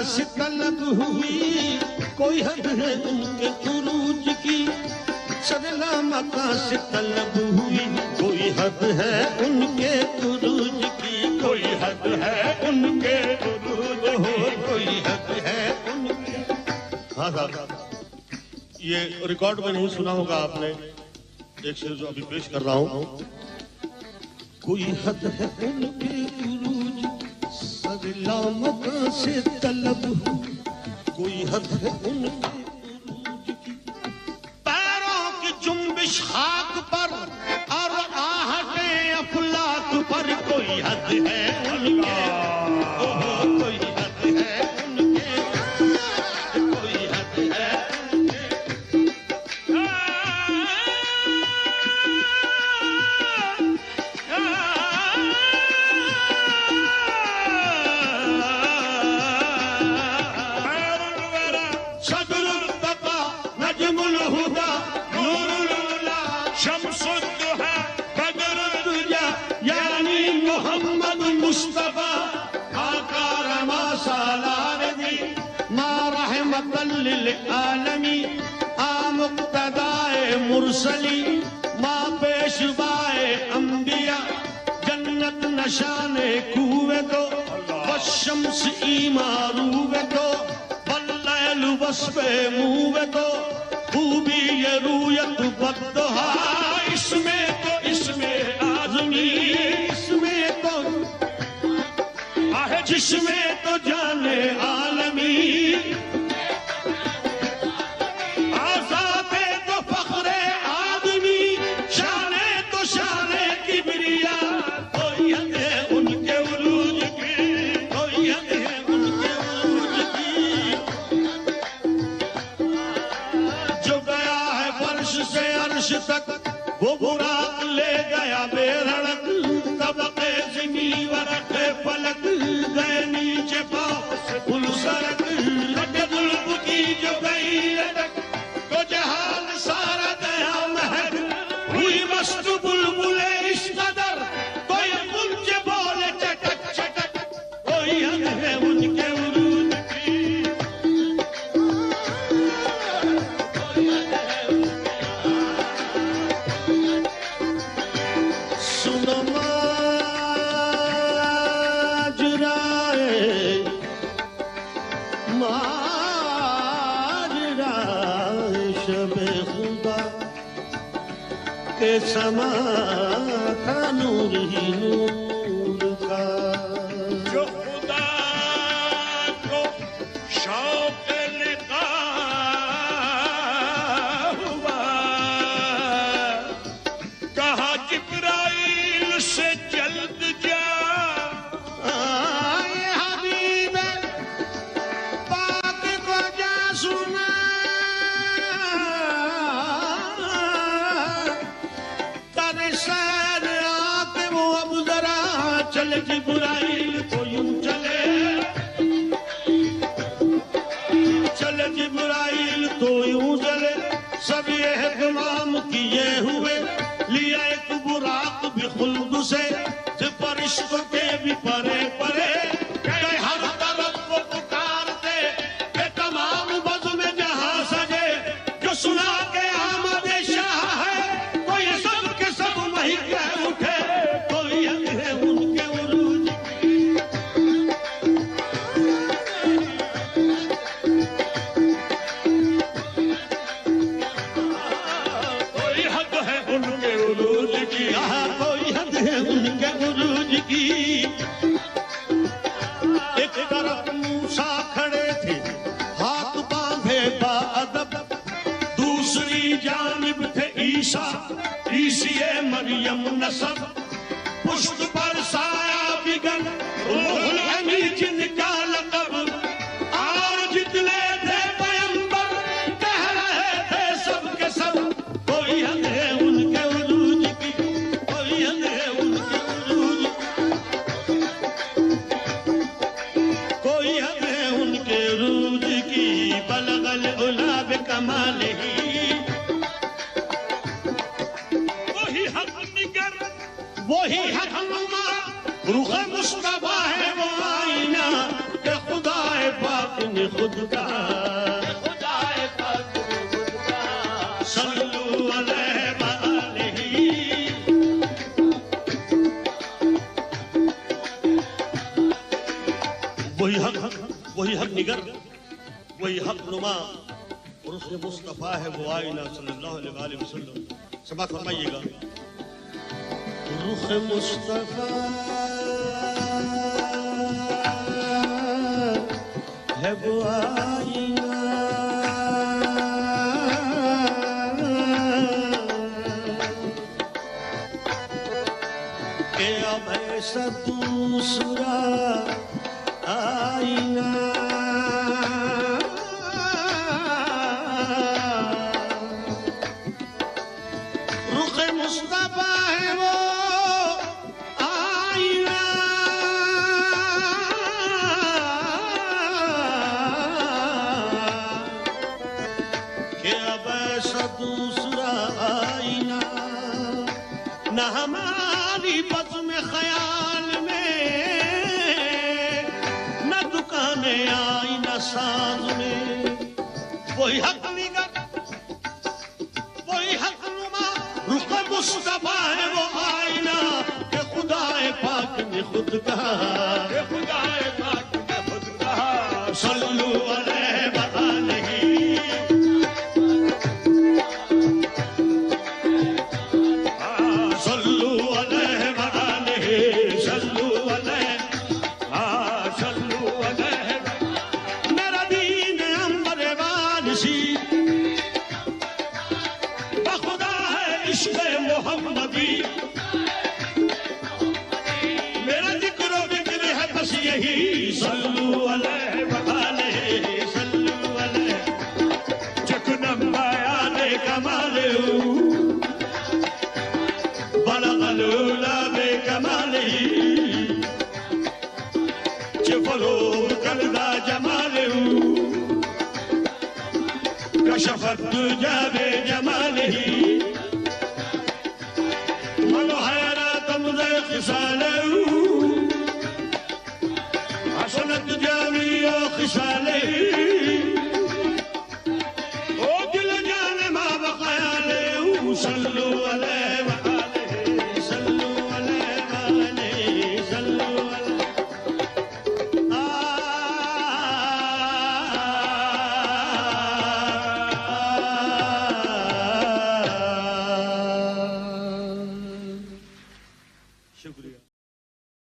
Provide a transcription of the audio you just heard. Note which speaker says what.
Speaker 1: سے طلب ہوئی کوئی حد ہے ان کے عروج کی سرلا مکان سے طلب ہوئی کوئی حد ہے ان کے عروج کی کوئی حد ہے ان کے عروج ہو کوئی حد ہے ان کے ہاں یہ ریکارڈ میں نہیں سنا ہوگا آپ نے ایک شعر جو ابھی پیش کر رہا ہوں کوئی حد ہے ان کے عروج سرلا مکان سے طلب ہوئی کوئی حد ہے ان کے عروج کی پیروں کی جنبش خاک پر اور آہٹ افلاک پر کوئی حد ہے ان کے کوئی حد ہے ان کے کوئی حد ہے للعالمی مقتدائے مرسلی ماں پیشوائے انبیاء جنت نشانے کوے دو والشمس ایماروے دو واللیل وصف موے دو خوبی یہ رویت بدہا اس میں آزمی اس میں تو جس میں تو جانے عالمی وہ براق لے گیا بے رڑک طبقے زمین ورق فلک گئے نیچے پاؤں سے پھل سرک لٹے دلب کی جو گئی لٹک تو جہان سارا گیا مہک ہوئی مست بلبلے اس قدر تو یہ پنچے بولے چٹک چٹک کوئی حد ہے ان کے عروج کی سما تھا نور ہی نور کا
Speaker 2: جو خدا کو شوق لقاء ہوا کہا جبرائیل سے جلد جا
Speaker 1: آئے حبیب پاک کو جا سنا چلے جبرائیل تو یوں چلے چلے جبرائیل تو یوں چلے سب اہتمام کیے ہوئے لیا ایک براق بھی خلد سے فرشتوں کے بھی پرے پرے کہ ہر طرف وہ پکارتے کہ تمام بزم جہاں سجے جو سنا کے آمد شاہ ہے تو یہ سب کے سب وہی کہہ اٹھے کوئی حد ہے ان کے عروج کی
Speaker 2: کوئی حد ہے ان کے عروج کی
Speaker 1: کوئی حد ہے ان کے عروج کی ایک طرف موسیٰ کھڑے تھے ہاتھ باندھے با ادب دوسری جانب تھے عیسیٰ عیسی مریم نسب پشت پر سایہ بگن روح الامین جن کا لقب اور جتنے تھے پیمبر کہہ رہے تھے سب کے سب کوئی حد ہے ان کے عروج کی کوئی حد ہے ان کے عروج کی نے خود کہا
Speaker 2: خدائے پاک نے خود کہا
Speaker 1: صلو علیہ وآلہ وہی حق نگر وہی حق نما رخ مصطفیٰ ہے وہ آئینہ صلی اللہ علیہ وآلہ وسلم سماعت فرمائیے گا رخ مصطفیٰ ہے وہ آئینہ کہ اب ایسا دوسرا آئینہ رخ مصطفیٰ ہے وہ آئینہ کہ اب ایسا دوسرا آئینہ نہ ہماری بزم خیال میں نہ دکان آئینہ ساز میں وہی حق نگر وہی حق نما رخ مصطفیٰ ہے وہ آئینہ کہ خدا پاک نے خود کہا
Speaker 2: کہ خدائے پاک نے خود کہا
Speaker 1: صلو علیہ وآلہ صلو علیہ وآلہ صلو علیہ صلو علیہ میرا دین امبر وارسی بخدا ہے عشق محمدی میرا ذکر و فکر ہے بس یہی صلو علیہ وآلہ صلو علیہ چکنم بیان کمالہ بلغ العلا بکمالہ چفلو کلدہ جمالہ کشفت دجا بجمالہ من حیرات مدر خسالہ حسنت جامی خسالہ او دل جان ما بخیالہ صلی